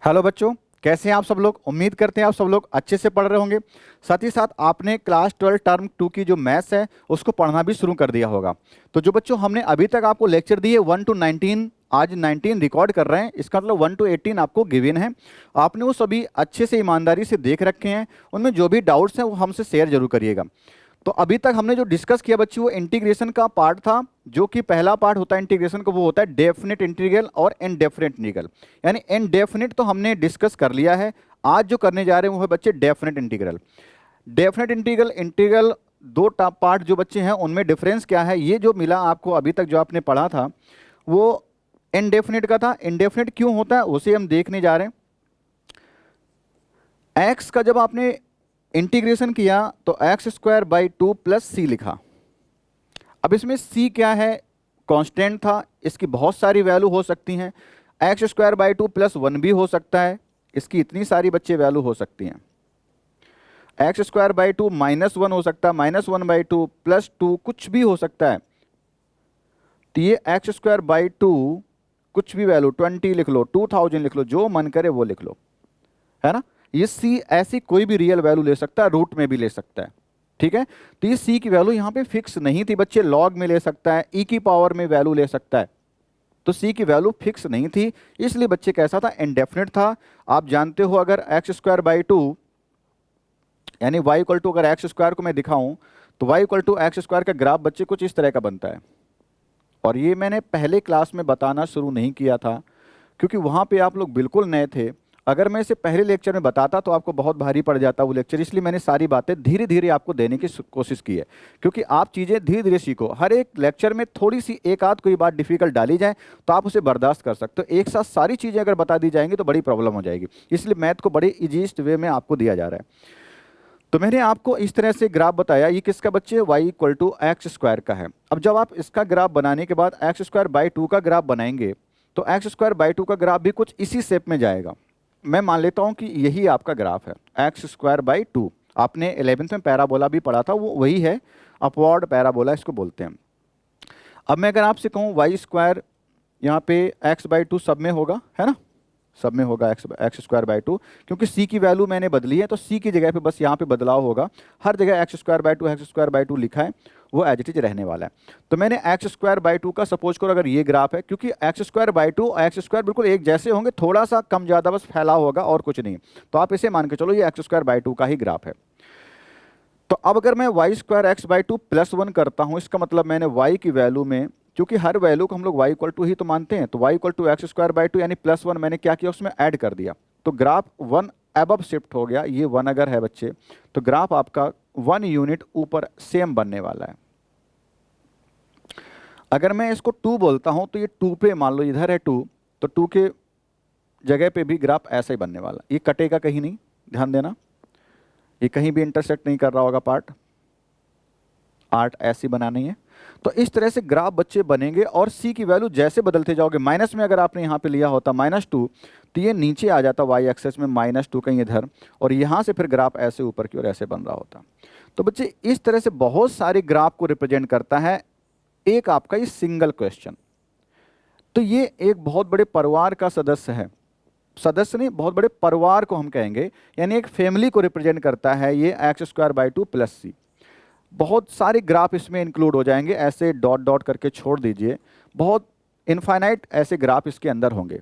Hello बच्चों, कैसे हैं आप सब लोग। उम्मीद करते हैं आप सब लोग अच्छे से पढ़ रहे होंगे। साथ ही साथ आपने क्लास 12 टर्म 2 की जो मैथ्स है उसको पढ़ना भी शुरू कर दिया होगा। तो जो बच्चों हमने अभी तक आपको लेक्चर दिए 1 to 19, आज 19 रिकॉर्ड कर रहे हैं, इसका मतलब 1 to 18 आपको गिवन है। आपने वो सभी अच्छे से ईमानदारी से देख रखे हैं। उनमें जो भी डाउट्स हैं वो हमसे शेयर जरूर करिएगा। तो अभी तक हमने जो डिस्कस किया बच्चों वो इंटीग्रेशन का पार्ट था, जो कि पहला पार्ट होता है इंटीग्रेशन का, वो होता है डेफिनेट इंटीग्रल और इनडेफिनेट इंटीग्रल। यानी इनडेफिनेट तो हमने डिस्कस कर लिया है। आज जो करने जा रहे हैं वो है बच्चे definite integral. Definite integral integral दो पार्ट जो बच्चे हैं उनमें डिफरेंस क्या है, ये जो मिला आपको अभी तक जो आपने पढ़ा था वो इनडेफिनेट का था। इनडेफिनेट क्यों होता है उसे हम देखने जा रहे हैं। एक्स का जब आपने इंटीग्रेशन किया तो एक्स स्क्वायर बाई 2 प्लस सी लिखा। अब इसमें सी क्या है, कांस्टेंट था, इसकी बहुत सारी वैल्यू हो सकती हैं। एक्स स्क्वायर बाई 2 प्लस 1 भी हो सकता है, इसकी इतनी सारी बच्चे वैल्यू हो सकती हैं। एक्स स्क्वायर बाई 2 माइनस 1 हो सकता है, माइनस 1 बाई 2 प्लस 2 कुछ भी हो सकता है। तो ये एक्स स्क्वायर बाई 2 कुछ भी वैल्यू 20 लिख लो, 2000 लिख लो, जो मन करे वो लिख लो, है ना। ये सी ऐसी कोई भी रियल वैल्यू ले सकता है, रूट में भी ले सकता है, ठीक है। तो ये सी की वैल्यू यहाँ पे फिक्स नहीं थी बच्चे, लॉग में ले सकता है, ई की पावर में वैल्यू ले सकता है। तो सी की वैल्यू फिक्स नहीं थी, इसलिए बच्चे कैसा था, इनडेफिनेट था। आप जानते हो अगर एक्स स्क्वायर बाई 2 यानी वाई इक्वल टू, अगर एक्स स्क्वायर को मैं दिखाऊं तो y equal to x square का ग्राफ बच्चे कुछ इस तरह का बनता है। और ये मैंने पहले क्लास में बताना शुरू नहीं किया था क्योंकि वहाँ पे आप लोग बिल्कुल नए थे। अगर मैं इसे पहले लेक्चर में बताता तो आपको बहुत भारी पड़ जाता वो लेक्चर, इसलिए मैंने सारी बातें धीरे धीरे आपको देने की कोशिश की है। क्योंकि आप चीज़ें धीरे धीरे सीखो, हर एक लेक्चर में थोड़ी सी एक आध कोई बात डिफिकल्ट डाली जाए तो आप उसे बर्दाश्त कर सकते हो। एक साथ सारी चीज़ें अगर बता दी जाएंगी तो बड़ी प्रॉब्लम हो जाएगी, इसलिए मैथ को बड़े इजीस्ट वे में आपको दिया जा रहा है। तो मैंने आपको इस तरह से ग्राफ बताया, ये किसका बच्चे, y equal to x square का है। अब जब आप इसका ग्राफ बनाने के बाद एक्स स्क्वायर बाई 2 का ग्राफ बनाएंगे तो एक्स स्क्वायर बाई 2 का ग्राफ भी कुछ इसी शेप में जाएगा। मैं मान लेता हूं कि यही आपका ग्राफ है, एक्स स्क्वायर बाई 2। आपने 11th में पैराबोला भी पढ़ा था, वो वही है, अपवर्ड पैराबोला इसको बोलते हैं। अब मैं अगर आपसे कहूँ वाई स्क्वायर यहाँ पे एक्स बाई 2 सब में होगा, है ना, सब में होगा एक्स स्क्वायर बाई 2, क्योंकि सी की वैल्यू मैंने बदली है तो सी की जगह पे बस यहाँ पे बदलाव होगा। हर जगह एक्स स्क्वायर बाई 2 लिखा है, वो एज इट इज रहने वाला है। तो मैंने एक्स स्क्वायर बाई 2 का सपोज करो अगर ये ग्राफ है, क्योंकि एक्स स्क्वायर बाई 2 और एक्स स्क्वायर बिल्कुल एक जैसे होंगे, थोड़ा सा कम ज़्यादा बस फैलाव होगा और कुछ नहीं। तो आप इसे मान के चलो ये एक्स स्क्वायर बाई 2 का ही ग्राफ है। तो अब अगर मैं y square x by 2 plus 1 करता हूँ, इसका मतलब मैंने वाई की वैल्यू में, क्योंकि हर वैल्यू को हम लोग y इक्वल टू ही तो मानते हैं, तो y equal to x square by 2 यानी प्लस 1 मैंने क्या किया, उसमें ऐड कर दिया। तो ग्राफ 1 अबव शिफ्ट हो गया, ये 1 अगर है बच्चे तो ग्राफ आपका 1 यूनिट ऊपर सेम बनने वाला है। अगर मैं इसको 2 बोलता हूं तो ये 2 पे, मान लो इधर है 2, तो 2 के जगह पे भी ग्राफ ऐसा ही बनने वाला, ये कटेगा कहीं नहीं, ध्यान देना, ये कहीं भी इंटरसेक्ट नहीं कर रहा होगा पार्ट, आर्ट ऐसी बनानी है। तो इस तरह से ग्राफ बच्चे बनेंगे और सी की वैल्यू जैसे बदलते जाओगे, माइनस में अगर आपने यहाँ पे लिया होता -2 तो ये नीचे आ जाता वाई एक्सेस में -2 कहीं इधर, और यहाँ से फिर ग्राफ ऐसे ऊपर की ओर ऐसे बन रहा होता। तो बच्चे इस तरह से बहुत सारे ग्राफ को रिप्रेजेंट करता है एक आपका ये सिंगल क्वेश्चन। तो ये एक बहुत बड़े परिवार का सदस्य है, सदस्य नहीं, बहुत बड़े परिवार को हम कहेंगे, यानी एक फैमिली को रिप्रेजेंट करता है ये एक्स स्क्वायर बाई 2 प्लस सी। बहुत सारे ग्राफ इसमें इंक्लूड हो जाएंगे, ऐसे डॉट डॉट करके छोड़ दीजिए, बहुत इनफाइनाइट ऐसे ग्राफ इसके अंदर होंगे।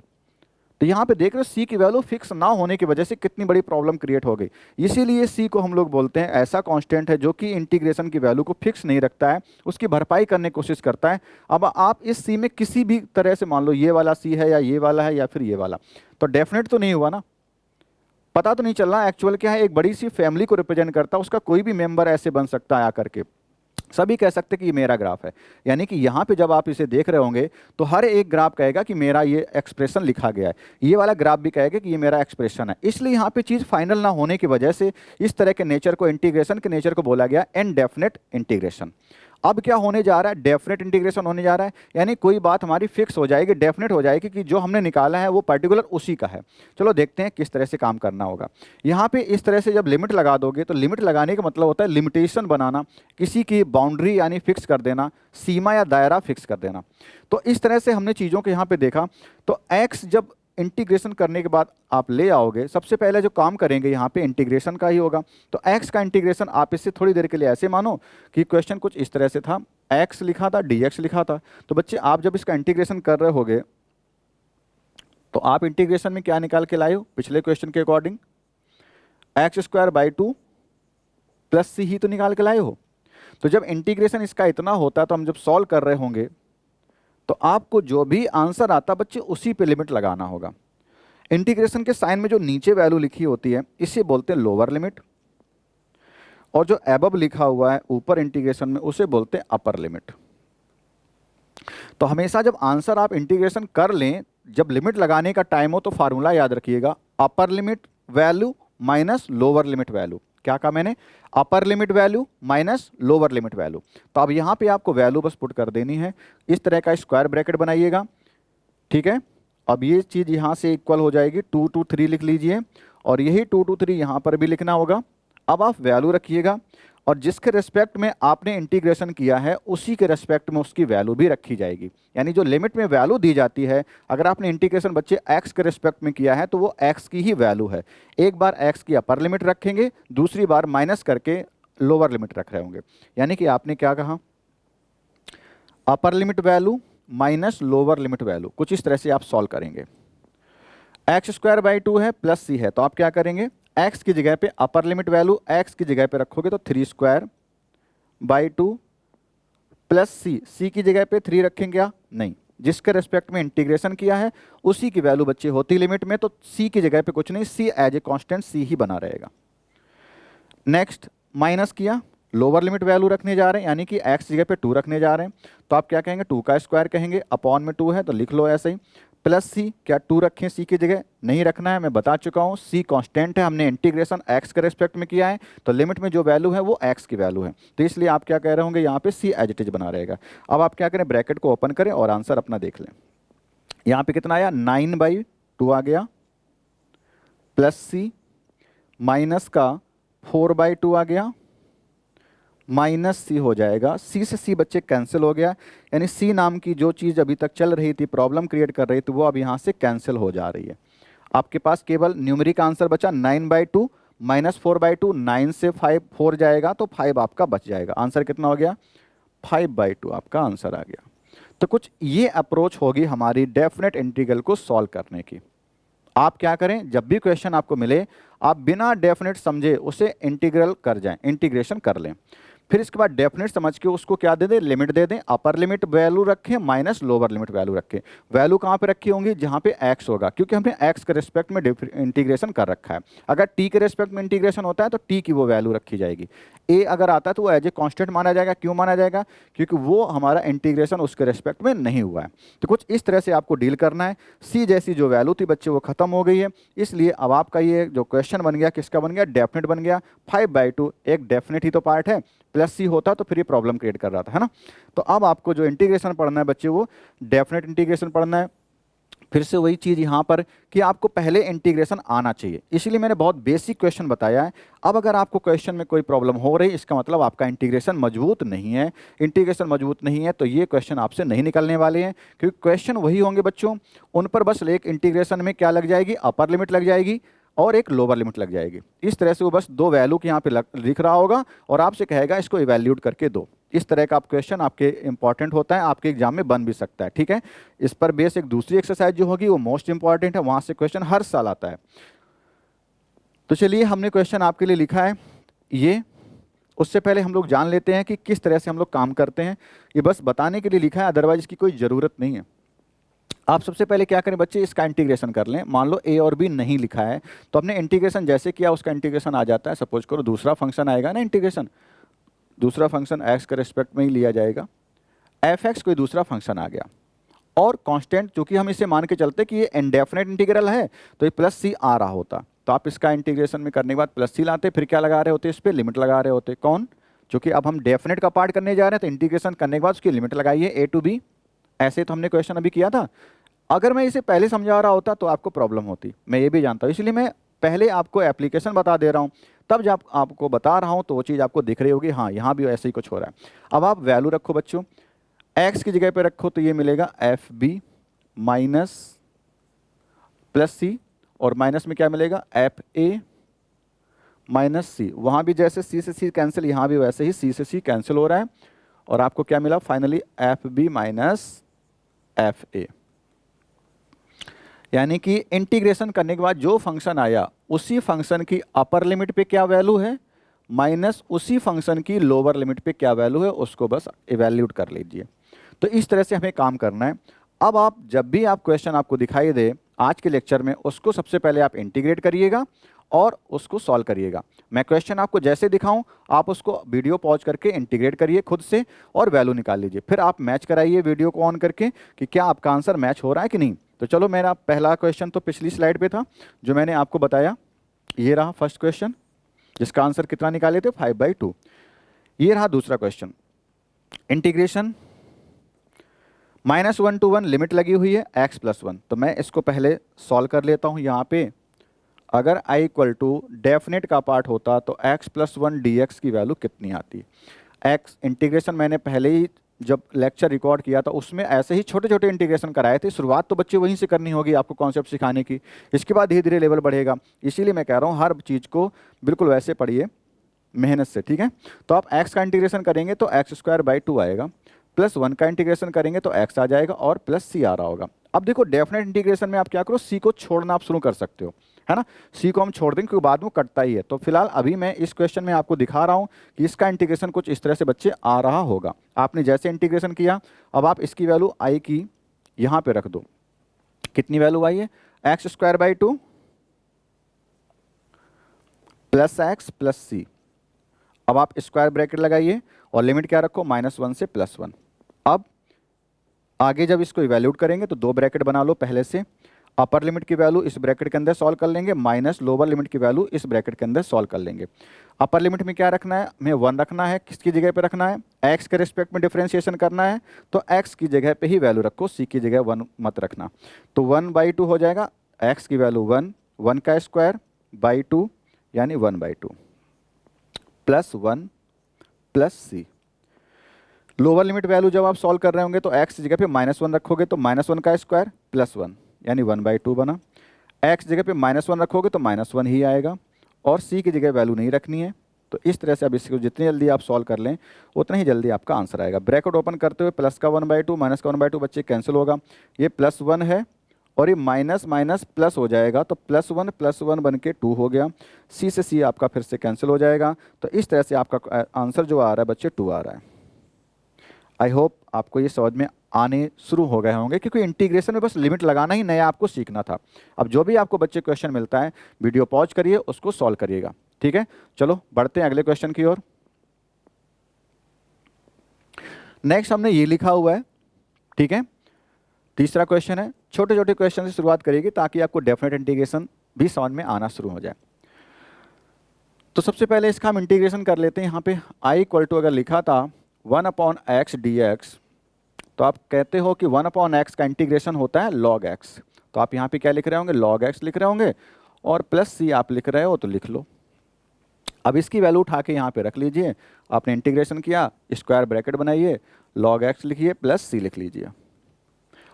तो यहाँ पे देख रहे हो सी की वैल्यू फिक्स ना होने की वजह से कितनी बड़ी प्रॉब्लम क्रिएट हो गई। इसीलिए सी को हम लोग बोलते हैं ऐसा कांस्टेंट है जो कि इंटीग्रेशन की वैल्यू को फिक्स नहीं रखता है, उसकी भरपाई करने की कोशिश करता है। अब आप इस सी में किसी भी तरह से, मान लो ये वाला सी है या ये वाला है या फिर ये वाला, तो डेफिनेट तो नहीं हुआ ना, पता तो नहीं चल रहा एक्चुअल क्या है। एक बड़ी सी फैमिली को रिप्रेजेंट करता है, उसका कोई भी मेंबर ऐसे बन सकता है आकर के, सभी कह सकते हैं कि ये मेरा ग्राफ है। यानी कि यहाँ पे जब आप इसे देख रहे होंगे तो हर एक ग्राफ कहेगा कि मेरा ये एक्सप्रेशन लिखा गया है, ये वाला ग्राफ भी कहेगा कि ये मेरा एक्सप्रेशन है। इसलिए यहाँ पे चीज़ फाइनल ना होने की वजह से इस तरह के नेचर को, इंटीग्रेशन के नेचर को बोला गया इनडेफिनेट इंटीग्रेशन। अब क्या होने जा रहा है, डेफिनेट इंटीग्रेशन होने जा रहा है, यानी कोई बात हमारी फिक्स हो जाएगी, डेफिनेट हो जाएगी कि जो हमने निकाला है वो पर्टिकुलर उसी का है। चलो देखते हैं किस तरह से काम करना होगा। यहाँ पे इस तरह से जब लिमिट लगा दोगे तो लिमिट लगाने का मतलब होता है लिमिटेशन बनाना, किसी की बाउंड्री यानी फिक्स कर देना, सीमा या दायरा फिक्स कर देना। तो इस तरह से हमने चीज़ों को यहाँ पे देखा। तो एक्स जब इंटीग्रेशन करने के बाद आप ले आओगे, सबसे पहले जो काम करेंगे यहाँ पे इंटीग्रेशन का ही होगा। तो x का इंटीग्रेशन आप इससे थोड़ी देर के लिए ऐसे मानो कि क्वेश्चन कुछ इस तरह से था, x लिखा था, dx लिखा था। तो बच्चे आप जब इसका इंटीग्रेशन कर रहे होगे तो आप इंटीग्रेशन में क्या निकाल के लाए हो पिछले क्वेश्चन के अकॉर्डिंग, x²/2 प्लस c ही तो निकाल के लाए हो। तो जब इंटीग्रेशन इसका इतना होता है तो हम जब सॉल्व कर रहे होंगे तो आपको जो भी आंसर आता बच्चे उसी पे लिमिट लगाना होगा। इंटीग्रेशन के साइन में जो नीचे वैल्यू लिखी होती है इसे बोलते हैं लोअर लिमिट, और जो एबव लिखा हुआ है ऊपर इंटीग्रेशन में उसे बोलते हैं अपर लिमिट। तो हमेशा जब आंसर आप इंटीग्रेशन कर लें, जब लिमिट लगाने का टाइम हो तो फार्मूला याद रखिएगा, upper limit value minus lower limit value. क्या कहा मैंने, upper limit value minus lower limit value. तो अब यहाँ पे आपको वैल्यू बस पुट कर देनी है, इस तरह का स्क्वायर ब्रैकेट बनाइएगा, ठीक है। अब ये चीज़ यहाँ से इक्वल हो जाएगी 2 to 3 लिख लीजिए, और यही 2 to 3 यहाँ पर भी लिखना होगा। अब आप वैल्यू रखिएगा, और जिसके रेस्पेक्ट में आपने इंटीग्रेशन किया है उसी के रेस्पेक्ट में उसकी वैल्यू भी रखी जाएगी। यानी जो लिमिट में वैल्यू दी जाती है, अगर आपने इंटीग्रेशन बच्चे x के रेस्पेक्ट में किया है तो वो x की ही वैल्यू है। एक बार x की अपर लिमिट रखेंगे, दूसरी बार माइनस करके लोअर लिमिट रख रहे होंगे। यानी कि आपने क्या कहा, upper limit value minus lower limit value, कुछ इस तरह से आप सॉल्व करेंगे। x²/2 है प्लस c है, तो आप क्या करेंगे, x की जगह पे अपर लिमिट वैल्यू x की जगह पे रखोगे तो 3²/2 प्लस c की जगह पे 3 रखेंगे क्या, नहीं, जिसके रेस्पेक्ट में इंटीग्रेशन किया है उसी की वैल्यू बच्चे होती लिमिट में, तो c की जगह पे कुछ नहीं, c as a constant c ही बना रहेगा। नेक्स्ट माइनस किया, लोअर लिमिट वैल्यू रखने जा रहे हैं, यानी कि x जगह पे 2 रखने जा रहे हैं, तो आप क्या कहेंगे, 2 का स्क्वायर कहेंगे, अपॉन में 2 है तो लिख लो ऐसे ही, प्लस c, क्या 2 रखें c की जगह, नहीं रखना है, मैं बता चुका हूँ c कांस्टेंट है, हमने इंटीग्रेशन x के रेस्पेक्ट में किया है तो लिमिट में जो वैल्यू है वो x की वैल्यू है, तो इसलिए आप क्या कह रहे होंगे, यहाँ पे c एज इट इज बना रहेगा। अब आप क्या करें, ब्रैकेट को ओपन करें और आंसर अपना देख लें। यहाँ पे कितना आया, 9/2 आ गया, प्लस c माइनस का 4/2 आ गया, माइनस c हो जाएगा, c से c बच्चे कैंसिल हो गया, यानी c नाम की जो चीज़ अभी तक चल रही थी, प्रॉब्लम क्रिएट कर रही थी, वो अब यहाँ से कैंसिल हो जा रही है। आपके पास केवल न्यूमेरिक आंसर बचा 9/2 माइनस 4/2, 9 से 4 जाएगा तो 5 आपका बच जाएगा। आंसर कितना हो गया, 5/2 आपका आंसर आ गया। तो कुछ ये अप्रोच होगी हमारी डेफिनेट इंटीग्रल को सॉल्व करने की। आप क्या करें, जब भी क्वेश्चन आपको मिले आप बिना डेफिनेट समझे उसे इंटीग्रल कर जाएं, इंटीग्रेशन कर लें, फिर इसके बाद डेफिनेट समझ के उसको क्या दे दें, लिमिट दे दें, अपर लिमिट वैल्यू रखें माइनस लोअर लिमिट वैल्यू रखें। वैल्यू कहाँ पे रखी होंगी, जहाँ पे x होगा, क्योंकि हमने x के रिस्पेक्ट में इंटीग्रेशन कर रखा है। अगर t के रिस्पेक्ट में इंटीग्रेशन होता है तो t की वो वैल्यू रखी जाएगी। a अगर आता है तो वो एज ए कॉन्स्टेंट माना जाएगा। क्यों माना जाएगा, क्योंकि वो हमारा इंटीग्रेशन उसके रिस्पेक्ट में नहीं हुआ है। तो कुछ इस तरह से आपको डील करना है। c जैसी जो वैल्यू थी बच्चे वो खत्म हो गई है, इसलिए अब आपका ये जो क्वेश्चन बन गया किसका बन गया, डेफिनेट बन गया। 5/2 एक डेफिनेट ही तो पार्ट है, प्लस c होता तो फिर ये प्रॉब्लम क्रिएट कर रहा था, है ना। तो अब आपको जो इंटीग्रेशन पढ़ना है बच्चे वो डेफिनेट इंटीग्रेशन पढ़ना है। फिर से वही चीज़ यहाँ पर कि आपको पहले इंटीग्रेशन आना चाहिए, इसलिए मैंने बहुत बेसिक क्वेश्चन बताया है। अब अगर आपको क्वेश्चन में कोई प्रॉब्लम हो रही, इसका मतलब आपका इंटीग्रेशन मजबूत नहीं है। इंटीग्रेशन मजबूत नहीं है तो ये क्वेश्चन आपसे नहीं निकलने वाले हैं, क्योंकि क्वेश्चन वही होंगे बच्चों, उन पर बस एक इंटीग्रेशन में क्या लग जाएगी, अपर लिमिट लग जाएगी और एक लोअर लिमिट लग जाएगी। इस तरह से वो बस 2 वैल्यू के यहाँ पे लिख रहा होगा और आपसे कहेगा इसको इवैल्यूएट करके दो। इस तरह का आप क्वेश्चन आपके इंपॉर्टेंट होता है, आपके एग्जाम में बन भी सकता है, ठीक है। इस पर बेस एक दूसरी एक्सरसाइज जो होगी वो मोस्ट इंपॉर्टेंट है, वहाँ से क्वेश्चन हर साल आता है। तो चलिए हमने क्वेश्चन आपके लिए लिखा है ये, उससे पहले हम लोग जान लेते हैं कि किस तरह से हम लोग काम करते हैं। ये बस बताने के लिए लिखा है, अदरवाइज इसकी कोई ज़रूरत नहीं है। आप सबसे पहले क्या करें बच्चे, इसका इंटीग्रेशन कर लें। मान लो a और b नहीं लिखा है तो हमने इंटीग्रेशन जैसे किया उसका इंटीग्रेशन आ जाता है। सपोज करो दूसरा फंक्शन आएगा ना, इंटीग्रेशन दूसरा फंक्शन x के रिस्पेक्ट में ही लिया जाएगा, f(x) कोई दूसरा फंक्शन आ गया और कांस्टेंट, चूंकि हम इसे मान के चलते कि ये इनडेफिनेट इंटीग्रल है तो ये प्लस c आ रहा होता, तो आप इसका इंटीग्रेशन में करने के बाद प्लस c लाते, फिर क्या लगा रहे होते, इस पर लिमिट लगा रहे होते। कौन, चूंकि अब हम डेफिनेट का पार्ट करने जा रहे हैं तो इंटीग्रेशन करने के बाद उसकी लिमिट लगाइए a to b। ऐसे तो हमने क्वेश्चन अभी किया था। अगर मैं इसे पहले समझा रहा होता तो आपको प्रॉब्लम होती, मैं ये भी जानता हूँ, इसलिए मैं पहले आपको एप्लीकेशन बता दे रहा हूँ, तब जब आपको बता रहा हूँ तो वो चीज़ आपको दिख रही होगी, हाँ यहाँ भी ऐसे ही कुछ हो रहा है। अब आप वैल्यू रखो बच्चों, x की जगह पे रखो तो ये मिलेगा एफ बी माइनस प्लस सी, और माइनस में क्या मिलेगा, एफ ए माइनस सी। वहाँ भी जैसे सी से सी कैंसिल, यहाँ भी वैसे ही सी से सी कैंसिल हो रहा है, और आपको क्या मिला finally, F B minus F A. यानी कि इंटीग्रेशन करने के बाद जो फंक्शन आया उसी फंक्शन की अपर लिमिट पे क्या वैल्यू है, माइनस उसी फंक्शन की लोअर लिमिट पे क्या वैल्यू है, उसको बस इवैल्यूएट कर लीजिए। तो इस तरह से हमें काम करना है। अब आप जब भी आप क्वेश्चन आपको दिखाई दे आज के लेक्चर में, उसको सबसे पहले आप इंटीग्रेट करिएगा और उसको सॉल्व करिएगा। मैं क्वेश्चन आपको जैसे दिखाऊं, आप उसको वीडियो पॉज करके इंटीग्रेट करिए खुद से और वैल्यू निकाल लीजिए। फिर आप मैच कराइए वीडियो को ऑन करके कि क्या आपका आंसर मैच हो रहा है कि नहीं। तो चलो, मेरा पहला क्वेश्चन तो पिछली स्लाइड पे था जो मैंने आपको बताया, ये रहा फर्स्ट क्वेश्चन जिसका आंसर कितना निकाले थे, 5/2। ये रहा दूसरा क्वेश्चन, इंटीग्रेशन -1 to 1 लिमिट लगी हुई है x + 1। तो मैं इसको पहले सॉल्व कर लेता हूँ। यहाँ पे अगर i = डेफिनेट का पार्ट होता तो x + 1 dx की वैल्यू कितनी आती। x इंटीग्रेशन मैंने पहले ही जब लेक्चर रिकॉर्ड किया था उसमें ऐसे ही छोटे छोटे इंटीग्रेशन कराए थे। शुरुआत तो बच्चे वहीं से करनी होगी आपको कॉन्सेप्ट सिखाने की, इसके बाद धीरे धीरे लेवल बढ़ेगा। इसीलिए मैं कह रहा हूँ हर चीज़ को बिल्कुल वैसे पढ़िए मेहनत से, ठीक है। तो आप x का इंटीग्रेशन करेंगे तो x²/2 आएगा, +1 का इंटीग्रेशन करेंगे तो x आ जाएगा और +c आ रहा होगा। अब देखो डेफिनेट इंटीग्रेशन में आप क्या करो, c को छोड़ना आप शुरू कर सकते हो, है ना। c को हम छोड़ देंगे क्योंकि बाद में कटता ही है। तो फिलहाल अभी मैं इस क्वेश्चन में आपको दिखा रहा हूँ कि इसका इंटीग्रेशन कुछ इस तरह से बच्चे आ रहा होगा। आपने जैसे इंटीग्रेशन किया, अब आप इसकी वैल्यू i की यहाँ पे रख दो। कितनी वैल्यू आई है, x²/2 +x +c। अब आप स्क्वायर ब्रैकेट लगाइए और लिमिट क्या रखो, -1 से +1। अब आगे जब इसको इवैल्यूएट करेंगे तो 2 ब्रैकेट बना लो पहले से। अपर लिमिट की वैल्यू इस ब्रैकेट के अंदर सॉल्व कर लेंगे, माइनस लोअर लिमिट की वैल्यू इस ब्रैकेट के अंदर सॉल्व कर लेंगे। अपर लिमिट में क्या रखना है, हमें 1 रखना है। किसकी जगह पे रखना है, x के रिस्पेक्ट में डिफरेंशिएशन करना है तो x की जगह पे ही वैल्यू रखो, c की जगह 1 मत रखना। तो 1/2 हो जाएगा, x की वैल्यू 1, 1 का स्क्वायर बाई 2 यानी 1/2 +1 +c। लोअर लिमिट वैल्यू जब आप सॉल्व कर रहे होंगे तो x की जगह पे -1 रखोगे तो -1 का स्क्वायर +1 यानी 1/2 बना। x जगह पे -1 रखोगे तो -1 ही आएगा और c की जगह वैल्यू नहीं रखनी है। तो इस तरह से अब इसको जितनी जल्दी आप सॉल्व कर लें उतना ही जल्दी आपका आंसर आएगा। ब्रैकेट ओपन करते हुए प्लस का 1/2 माइनस का 1/2 बच्चे कैंसिल होगा, ये +1 है और ये माइनस माइनस प्लस हो जाएगा तो +1 +1 बन के 2 हो गया। c से c आपका फिर से कैंसिल हो जाएगा। तो इस तरह से आपका आंसर जो आ रहा है बच्चे 2 आ रहा है। आई होप आपको ये समझ में आने शुरू हो गए होंगे क्योंकि इंटीग्रेशन में बस लिमिट लगाना ही नया आपको सीखना था। अब जो भी आपको बच्चे क्वेश्चन मिलता है वीडियो पॉज करिए, उसको सॉल्व करिएगा, ठीक है। चलो बढ़ते हैं अगले क्वेश्चन की ओर। नेक्स्ट हमने ये लिखा हुआ है, ठीक है। तीसरा क्वेश्चन है, छोटे छोटे क्वेश्चन से शुरुआत करिएगी ताकि आपको डेफिनेट इंटीग्रेशन भी समझ में आना शुरू हो जाए। तो सबसे पहले इसका हम इंटीग्रेशन कर लेते हैं। यहाँ पे i = अगर लिखा था 1/x dx तो आप कहते हो कि 1/x का इंटीग्रेशन होता है log x। तो आप यहाँ पे क्या लिख रहे होंगे, log x लिख रहे होंगे और +c आप लिख रहे हो तो लिख लो। अब इसकी वैल्यू उठा के यहाँ पे रख लीजिए। आपने इंटीग्रेशन किया, स्क्वायर ब्रैकेट बनाइए, log x लिखिए +c लिख लीजिए।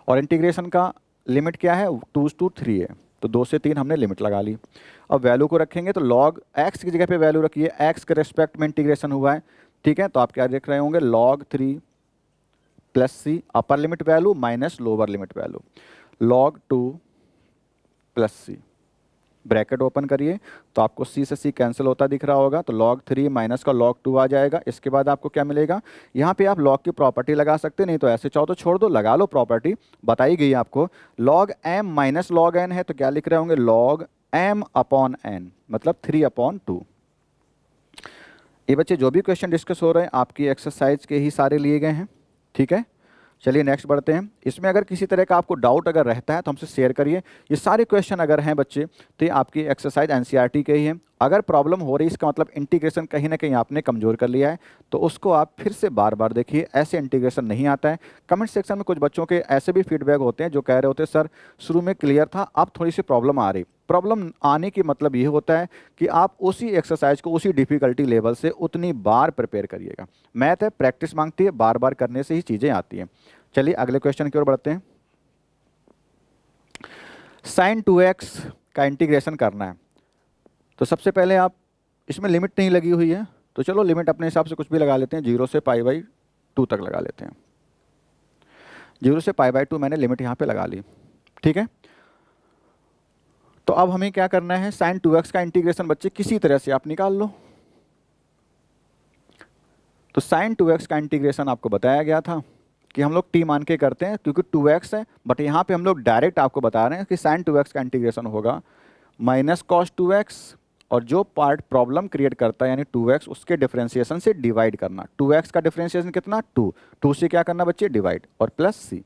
और इंटीग्रेशन का लिमिट क्या है, 2 to 3 है तो 2 से 3 हमने लिमिट लगा ली। अब वैल्यू को रखेंगे तो log x की जगह पे वैल्यू रखिए, x के रेस्पेक्ट में इंटीग्रेशन हुआ है, ठीक है। तो आप क्या लिख रहे होंगे, log 3 +c upper limit value minus lower limit value, log 2 +c bracket open करिए तो आपको c से c कैंसिल होता दिख रहा होगा। तो log 3 माइनस का log 2 आ जाएगा। इसके बाद आपको क्या मिलेगा, यहाँ पे आप log की प्रॉपर्टी लगा सकते, नहीं तो ऐसे चाहो तो छोड़ दो, लगा लो प्रॉपर्टी बताई गई आपको। log m minus log n है तो क्या लिख रहे होंगे, log m/n मतलब 3/2। ये बच्चे जो भी क्वेश्चन डिस्कस हो रहे हैं आपकी एक्सरसाइज के ही सारे लिए गए हैं, ठीक है। चलिए नेक्स्ट बढ़ते हैं। इसमें अगर किसी तरह का आपको डाउट अगर रहता है तो हमसे शेयर करिए। ये सारे क्वेश्चन अगर हैं बच्चे तो ये आपकी एक्सरसाइज एनसीईआरटी के ही हैं। अगर प्रॉब्लम हो रही है इसका मतलब इंटीग्रेशन कहीं ना कहीं आपने कमज़ोर कर लिया है, तो उसको आप फिर से बार बार देखिए, ऐसे इंटीग्रेशन नहीं आता है। कमेंट सेक्शन में कुछ बच्चों के ऐसे भी फीडबैक होते हैं जो कह रहे होते हैं सर शुरू में क्लियर था अब थोड़ी सी प्रॉब्लम आ रही। प्रॉब्लम आने की मतलब ये होता है कि आप उसी एक्सरसाइज को उसी डिफ़िकल्टी लेवल से उतनी बार प्रिपेयर करिएगा। मैथ है, प्रैक्टिस मांगती है, बार बार करने से ही चीज़ें आती हैं। चलिए अगले क्वेश्चन की ओर बढ़ते हैं। साइन 2x का इंटीग्रेशन करना है, तो सबसे पहले आप, इसमें लिमिट नहीं लगी हुई है तो चलो लिमिट अपने हिसाब से कुछ भी लगा लेते हैं, 0 से π/2 तक लगा लेते हैं। 0 से π/2 मैंने लिमिट यहाँ पे लगा ली, ठीक है। तो अब हमें क्या करना है, साइन 2x का इंटीग्रेशन बच्चे किसी तरह से आप निकाल लो। तो साइन 2x का इंटीग्रेशन आपको बताया गया था कि हम लोग t मान के करते हैं क्योंकि 2x है, बट यहाँ पे हम लोग डायरेक्ट आपको बता रहे हैं कि साइन 2x का इंटीग्रेशन होगा माइनस कॉस 2x, और जो पार्ट प्रॉब्लम क्रिएट करता है यानी 2x, उसके डिफरेंशिएशन से डिवाइड करना। 2x का डिफरेंशिएशन कितना, 2 से क्या करना बच्चे, डिवाइड, और प्लस c।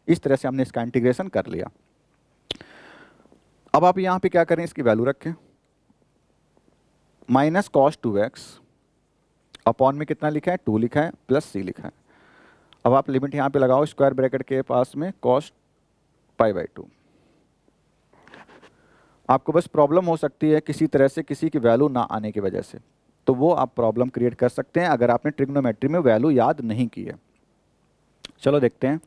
इस तरह से हमने इसका इंटीग्रेशन कर लिया। अब आप यहाँ पे क्या करें, इसकी वैल्यू रखें, माइनस कॉस 2x अपॉन में कितना लिखा है, 2 लिखा है, प्लस c लिखा है। अब आप लिमिट यहाँ पे लगाओ स्क्वायर ब्रैकेट के पास में कॉस π/2। आपको बस प्रॉब्लम हो सकती है किसी तरह से किसी की वैल्यू ना आने की वजह से, तो वो आप प्रॉब्लम क्रिएट कर सकते हैं अगर आपने ट्रिग्नोमेट्री में वैल्यू याद नहीं की है। चलो देखते हैं,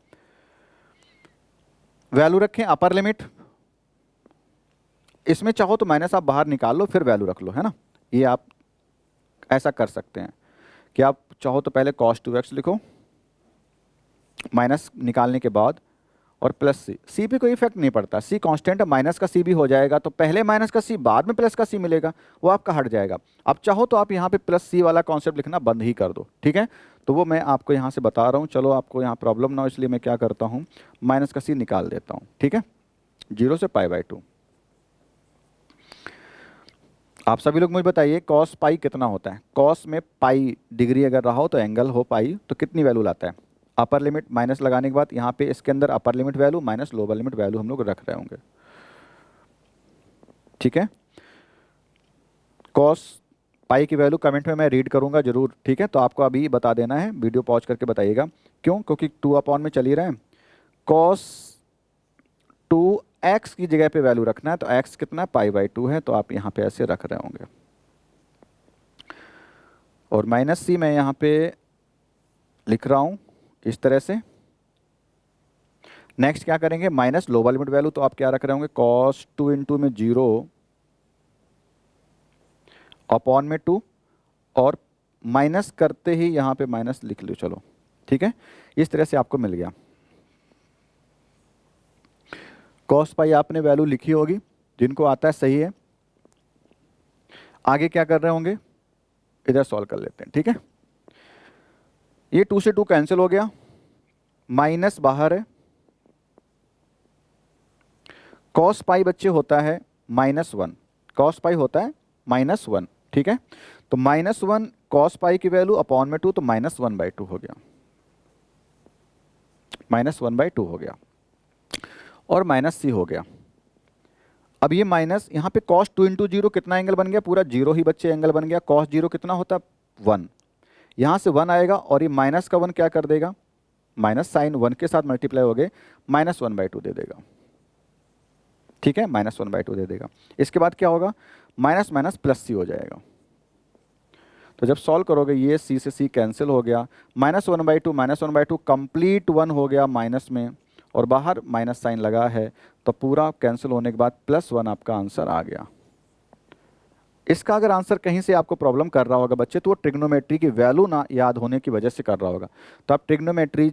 वैल्यू रखें अपर लिमिट, इसमें चाहो तो माइनस आप बाहर निकाल लो फिर वैल्यू रख लो, है ना। ये आप ऐसा कर सकते हैं कि आप चाहो तो पहले cos 2x लिखो माइनस निकालने के बाद, और प्लस c पे कोई इफेक्ट नहीं पड़ता, c कांस्टेंट है, माइनस का c भी हो जाएगा, तो पहले माइनस का c बाद में प्लस का c मिलेगा, वो आपका हट जाएगा। अब चाहो तो आप यहाँ पे प्लस c वाला कॉन्सेप्ट लिखना बंद ही कर दो, ठीक है। तो वो मैं आपको यहाँ से बता रहा हूँ, चलो आपको यहाँ प्रॉब्लम ना हो इसलिए मैं क्या करता हूँ, माइनस का c निकाल देता हूँ, ठीक है, 0 से π/2। आप सभी लोग मुझे बताइए कॉस पाई कितना होता है। कॉस में पाई डिग्री अगर रहा हो तो एंगल हो पाई, तो कितनी वैल्यू लाता है। अपर लिमिट माइनस लगाने के बाद यहाँ पे इसके अंदर upper limit value minus lower limit value हम लोग रख रहे होंगे, ठीक है। कॉस पाई की वैल्यू कमेंट में मैं रीड करूंगा जरूर, ठीक है। तो आपको अभी बता देना है, वीडियो पॉज करके बताइएगा, क्यों, क्योंकि 2 अपॉन में चल ही रहे हैं। कॉस 2x की जगह पे वैल्यू रखना है, तो x कितना है, π/2 है, तो आप यहाँ पे ऐसे रख रहे होंगे, और माइनस c मैं यहाँ पे लिख रहा हूँ इस तरह से। नेक्स्ट क्या करेंगे, माइनस लोअर लिमिट वैल्यू, तो आप क्या रख रहे होंगे, cos 2 इंटू में 0 अपॉन में 2, और माइनस करते ही यहाँ पे माइनस लिख लो, चलो ठीक है। इस तरह से आपको मिल गया। कॉस पाई आपने वैल्यू लिखी होगी, जिनको आता है सही है। आगे क्या कर रहे होंगे, इधर सॉल्व कर लेते हैं, ठीक है। ये 2 से 2 कैंसिल हो गया, माइनस बाहर है, कॉस पाई बच्चे होता है -1, कॉस पाई होता है -1, ठीक है। तो -1 कॉस पाई की वैल्यू अपॉन में 2, तो -1/2 हो गया, -1/2 हो गया, और माइनस c हो गया। अब ये माइनस यहाँ पे cos 2 इंटू 0 कितना एंगल बन गया, पूरा 0 ही बच्चे एंगल बन गया। cos 0 कितना होता है, 1, यहाँ से 1 आएगा, और ये माइनस का 1 क्या कर देगा, माइनस साइन 1 के साथ मल्टीप्लाई हो गए, -1/2 दे देगा, ठीक है, -1/2 दे देगा। इसके बाद क्या होगा, माइनस माइनस प्लस c हो जाएगा। तो जब सॉल्व करोगे ये c से c कैंसिल हो गया, -1/2 कंप्लीट 1 हो गया माइनस में, और बाहर माइनस साइन लगा है, तो पूरा कैंसिल होने के बाद +1 आपका आंसर आ गया। इसका अगर आंसर कहीं से आपको प्रॉब्लम कर रहा होगा बच्चे, तो वो ट्रिग्नोमेट्री की वैल्यू ना याद होने की वजह से कर रहा होगा। तो आप ट्रिग्नोमेट्री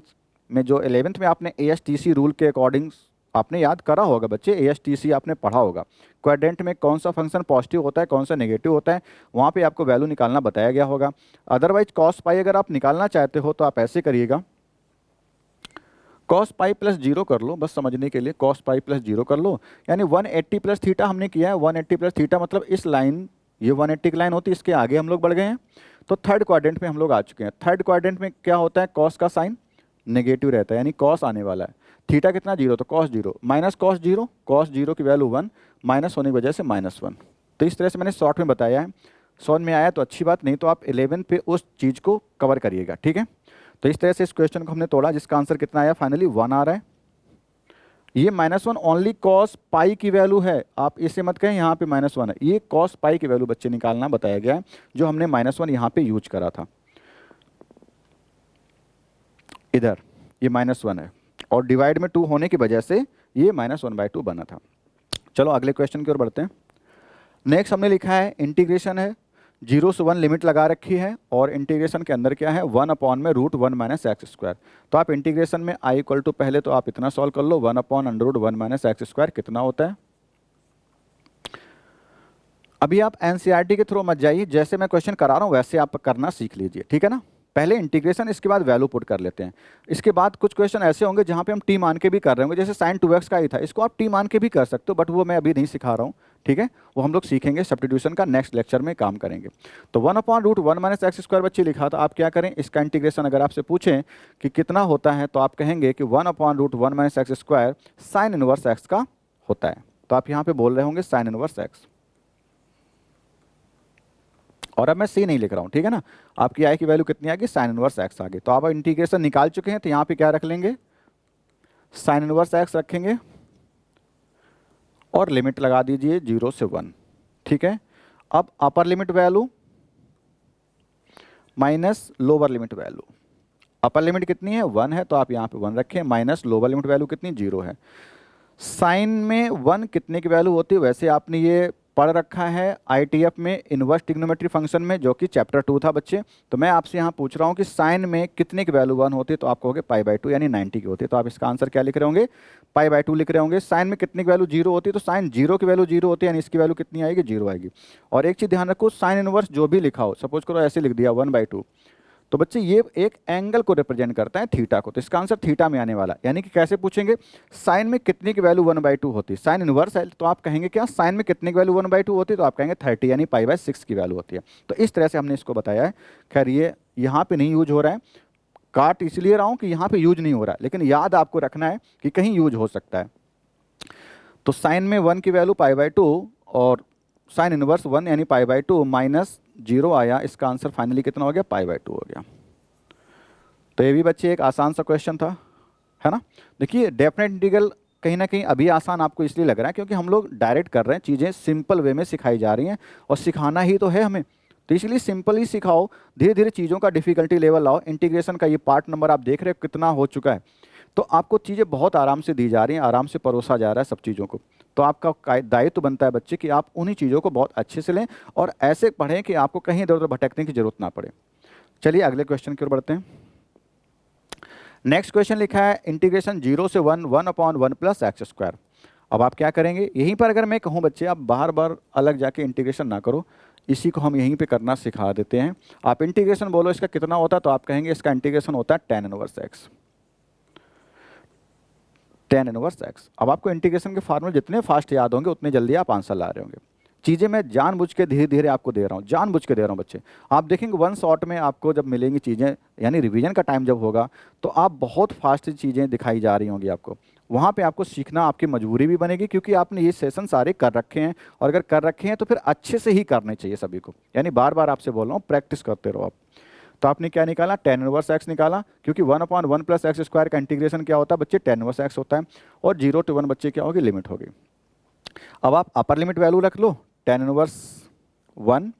में जो 11th में आपने ASTC रूल के अकॉर्डिंग आपने याद करा होगा बच्चे, ASTC आपने पढ़ा होगा, क्वाड्रेंट में कौन सा फंक्शन पॉजिटिव होता है कौन सा नेगेटिव होता है, वहाँ पे आपको वैल्यू निकालना बताया गया होगा। अदरवाइज कॉस पाई अगर आप निकालना चाहते हो तो आप ऐसे करिएगा, cos पाई प्लस 0 कर लो, बस समझने के लिए cos पाई प्लस 0 कर लो, यानी 180 प्लस थीटा हमने किया है। 180 प्लस थीटा मतलब इस लाइन, ये 180 की लाइन होती है, इसके आगे हम लोग बढ़ गए हैं, तो थर्ड क्वाड्रेंट में हम लोग आ चुके हैं। थर्ड क्वाड्रेंट में क्या होता है, cos का साइन नेगेटिव रहता है, यानी cos आने वाला है। थीटा कितना 0, तो cos 0 माइनस cos 0 की वैल्यू 1, माइनस होने की वजह से -1। तो इस तरह से मैंने शॉर्ट में बताया है, समझ में आया तो अच्छी बात, नहीं तो आप 11 पे उस चीज़ को कवर करिएगा, ठीक है। तो इस तरह से इस क्वेश्चन को हमने तोड़ा, जिसका आंसर कितना आया, फाइनली 1 आ रहा है। ये -1 ओनली cos पाई की वैल्यू है, आप इसे मत कहें यहाँ पे -1 है, ये cos पाई की वैल्यू बच्चे निकालना बताया गया है, जो हमने -1 यहाँ पे यूज करा था। इधर ये -1 है, और डिवाइड में 2 होने की वजह से ये -1/2 बना था। चलो अगले क्वेश्चन की ओर बढ़ते हैं। नेक्स्ट हमने लिखा है इंटीग्रेशन है, 0 से 1 लिमिट लगा रखी है और इंटीग्रेशन के अंदर क्या है 1 अपॉन में रूट 1 माइनस एक्स स्क्वायर। तो आप इंटीग्रेशन में आई इक्वल टू पहले तो आप इतना सॉल्व कर लो, 1 upon under root 1 minus x square कितना होता है। अभी आप एनसीईआरटी के थ्रू मत जाइए, जैसे मैं क्वेश्चन करा रहा हूँ वैसे आप करना सीख लीजिए, ठीक है ना। पहले इंटीग्रेशन, इसके बाद वैल्यू पुट कर लेते हैं। इसके बाद कुछ क्वेश्चन ऐसे होंगे जहाँ पे हम टी मान के भी कर रहे होंगे, जैसे साइन 2x का ही था, इसको आप टी मान के भी कर सकते हो, बट वो मैं अभी नहीं सिखा रहा हूँ, ठीक है। वो हम लोग सीखेंगे सब्स्टिट्यूशन का, नेक्स्ट लेक्चर में काम करेंगे। तो 1 upon root 1 minus x square बच्चे लिखा था, आप क्या करें, इसका इंटीग्रेशन अगर आपसे पूछें कि कितना होता है तो आप कहेंगे कि 1 upon root 1 minus x square sine inverse x का होता है। तो आप यहाँ पे बोल रहे होंगे साइन इनवर्स एक्स, और अब मैं सी नहीं लिख रहा हूँ, ठीक है ना। आपकी आई की वैल्यू कितनी आएगी, साइन इनवर्स एक्स आ गई। तो आप इंटीग्रेशन निकाल चुके हैं, तो यहाँ पे क्या रख लेंगे, साइन इनवर्स एक्स रखेंगे और लिमिट लगा दीजिए 0 से 1, ठीक है। अब upper limit value minus lower limit value, upper limit कितनी है 1 है तो आप यहाँ पे 1 रखें, माइनस लोअर लिमिट वैल्यू कितनी 0 है। साइन में 1 कितने की वैल्यू होती है, वैसे आपने ये पढ़ रखा है आईटीएफ में इनवर्स ट्रिग्नोमेट्री फंक्शन में, जो कि चैप्टर 2 था बच्चे। तो मैं आपसे यहाँ पूछ रहा हूँ कि साइन में कितने की वैल्यू 1 होती है, तो आप कहोगे पाई/2 यानी 90 की होती है। तो आप इसका आंसर क्या लिख रहे होंगे, पाई/2 लिख रहे होंगे। साइन में कितने की वैल्यू 0 होती है, तो साइन 0 की वैल्यू 0 होती है, यानी इसकी वैल्यू कितनी आएगी 0 आएगी। और एक चीज़ ध्यान रखो, साइन इनवर्स जो भी लिखा हो, सपोज करो ऐसे लिख दिया 1/2, तो बच्चे ये एक एंगल को रिप्रेजेंट करता है थीटा को, तो इसका आंसर थीटा में आने वाला। यानी कि कैसे पूछेंगे, साइन में कितने की वैल्यू 1/2 होती है, साइन इनवर्स है तो आप कहेंगे क्या, साइन में कितने की वैल्यू 1/2 होती है, तो आप कहेंगे 30 यानी पाई/6 की वैल्यू होती है। तो इस तरह से हमने इसको बताया है। खैर ये यहाँ पे नहीं यूज हो रहा है, काट इसलिए रहा हूँ कि यहाँ पे यूज नहीं हो रहा है, लेकिन याद आपको रखना है कि कहीं यूज हो सकता है। तो साइन में 1 की वैल्यू पाई/2 और साइन इनवर्स 1 यानी पाई/2 माइनस 0 आया, इसका आंसर फाइनली कितना हो गया, पाई/2 हो गया। तो ये भी बच्चे एक आसान सा क्वेश्चन था, है ना। देखिए डेफिनेट इंटीग्रल कहीं ना कहीं अभी आसान आपको इसलिए लग रहा है क्योंकि हम लोग डायरेक्ट कर रहे हैं, चीज़ें सिंपल वे में सिखाई जा रही हैं और सिखाना ही तो है हमें, तो इसलिए सिंपल ही सिखाओ, धीरे धीरे चीज़ों का डिफिकल्टी लेवल लाओ। इंटीग्रेशन का ये पार्ट नंबर आप देख रहे हो कितना हो चुका है, तो आपको चीज़ें बहुत आराम से दी जा रही हैं, आराम से परोसा जा रहा है सब चीज़ों को। तो आपका दायित्व बनता है बच्चे कि आप उन्हीं चीज़ों को बहुत अच्छे से लें और ऐसे पढ़ें कि आपको कहीं इधर उधर भटकने की जरूरत ना पड़े। चलिए अगले क्वेश्चन की ओर बढ़ते हैं। नेक्स्ट क्वेश्चन लिखा है इंटीग्रेशन 0 से 1 1 अपॉन 1 प्लस एक्स स्क्वायर। अब आप क्या करेंगे, यहीं पर अगर मैं कहूँ बच्चे आप बार बार अलग जाके इंटीग्रेशन ना करो, इसी को हम यहीं पे करना सिखा देते हैं। आप इंटीग्रेशन बोलो इसका कितना होता है, तो आप कहेंगे इसका इंटीग्रेशन होता है tan inverse x, tan inverse x। अब आपको इंटीग्रेशन के फार्मूले जितने फास्ट याद होंगे उतने जल्दी आप आंसर ला रहे होंगे। चीज़ें मैं जानबूझ के धीरे धीरे आपको दे रहा हूँ, जानबूझ के दे रहा हूँ बच्चे। आप देखेंगे वन शॉट में आपको जब मिलेंगी चीज़ें, यानी रिवीजन का टाइम जब होगा तो आप बहुत फास्ट चीज़ें दिखाई जा रही होंगी आपको। वहाँ पे आपको सीखना आपकी मजबूरी भी बनेगी क्योंकि आपने ये सेशन सारे कर रखे हैं, और अगर कर रखे हैं तो फिर अच्छे से ही करने चाहिए सभी को। यानी बार बार आपसे बोल रहा हूँ प्रैक्टिस करते रहो आप। तो आपने क्या निकाला, tan इनवर्स x निकाला, क्योंकि 1 अपॉन 1 प्लस एक्स स्क्वायर का इंटीग्रेशन क्या होता है बच्चे, tan इनवर्स x होता है। और 0 to 1 बच्चे क्या होगी, लिमिट होगी। अब आप अपर लिमिट वैल्यू रख लो, tan inverse 1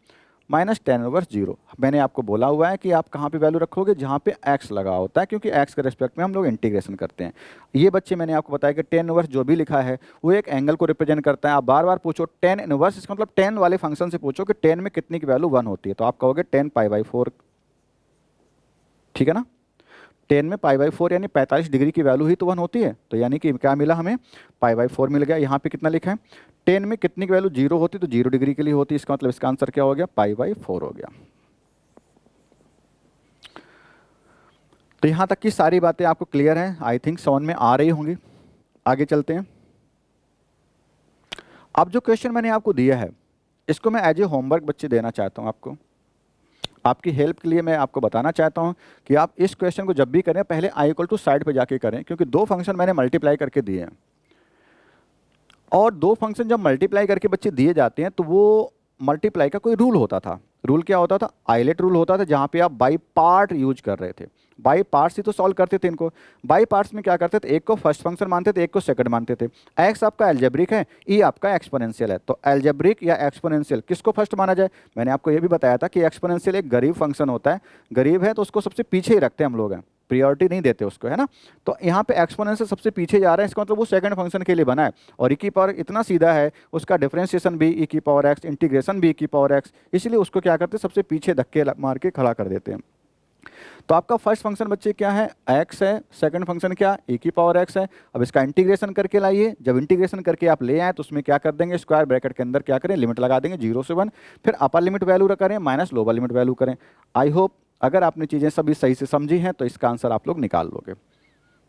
minus tan inverse 0। मैंने आपको बोला हुआ है कि आप कहाँ पे वैल्यू रखोगे, जहाँ पे x लगा होता है, क्योंकि x के रेस्पेक्ट में हम लोग इंटीग्रेशन करते हैं। ये बच्चे मैंने आपको बताया कि tan इनवर्स जो भी लिखा है वो एक एंगल को रिप्रेजेंट करता है। आप बार बार पूछो tan इनवर्स, इसका मतलब tan वाले फंक्शन से पूछो कि tan में कितने की वैल्यू 1 होती है, तो आप कहोगे tan पाई/4, ठीक है ना। 10 में पाई/4 यानी 45 डिग्री की वैल्यू ही तो 1 होती है, तो यानी कि क्या मिला हमें, पाई/4 मिल गया। यहाँ पे कितना लिखा है, 10 में कितनी की वैल्यू 0 होती तो 0 डिग्री के लिए होती, इसका मतलब इसका आंसर क्या हो गया, पाई/4 हो गया। तो यहाँ तक की सारी बातें आपको क्लियर हैं, आई थिंक समझ में आ रही होंगी। आगे चलते हैं। अब जो क्वेश्चन मैंने आपको दिया है इसको मैं एज ए होमवर्क बच्चे देना चाहता हूँ आपको, आपकी हेल्प के लिए मैं आपको बताना चाहता हूं कि आप इस क्वेश्चन को जब भी करें पहले i इक्वल टू साइड पे जाके करें, क्योंकि दो फंक्शन मैंने मल्टीप्लाई करके दिए हैं, और दो फंक्शन जब मल्टीप्लाई करके बच्चे दिए जाते हैं तो वो मल्टीप्लाई का कोई रूल होता था। रूल क्या होता था, आइलेट रूल होता था, जहाँ पे आप बाई पार्ट यूज कर रहे थे। बाई पार्ट्स ही तो सॉल्व करते थे इनको। बाई पार्ट्स में क्या करते थे, एक को फर्स्ट फंक्शन मानते थे, एक को सेकंड मानते थे। एक्स आपका एल्जेब्रिक है, ई आपका एक्सपोनेंशियल है, तो एल्जेब्रिक या एक्सपोनेंशियल किसको फर्स्ट माना जाए। मैंने आपको ये भी बताया था कि एक्सपोनेंशियल एक गरीब फंक्शन होता है, गरीब है तो उसको सबसे पीछे ही रखते हैं हम लोग हैं, प्रायोरिटी नहीं देते उसको, है ना। तो यहाँ पे एक्सपोनेंशियल सबसे पीछे जा रहा है, इसका मतलब वो सेकंड फंक्शन के लिए बना है। और ई की पावर इतना सीधा है, उसका डिफरेंशिएशन भी ई की पावर एक्स, इंटीग्रेशन भी ई की पावर एक्स, इसलिए उसको क्या करते हैं, सबसे पीछे धक्के मार के खड़ा कर देते हैं। तो आपका फर्स्ट फंक्शन बच्चे क्या है, एक्स है, सेकंड फंक्शन क्या, ए की पावर एक्स है। अब इसका इंटीग्रेशन करके लाइए, जब इंटीग्रेशन करके आप ले आए तो उसमें क्या कर देंगे, स्क्वायर ब्रैकेट के अंदर क्या करें, लिमिट लगा देंगे 0 से 1, फिर अपर लिमिट वैल्यू करें माइनस लोअर लिमिट वैल्यू करें। आई होप अगर आपने चीज़ें सभी सही से समझी हैं तो इसका आंसर आप लोग निकाल लोगे।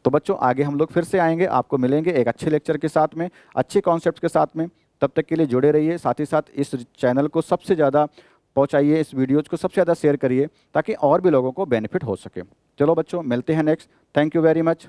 तो बच्चों आगे हम लोग फिर से आएंगे, आपको मिलेंगे एक अच्छे लेक्चर के साथ में, अच्छे कॉन्सेप्ट के साथ में। तब तक के लिए जुड़े रहिए, साथ ही साथ इस चैनल को सबसे ज़्यादा पहुंचाइए, इस वीडियोज़ को सबसे ज़्यादा शेयर करिए ताकि और भी लोगों को बेनिफिट हो सके। चलो बच्चों मिलते हैं next. Thank you very much.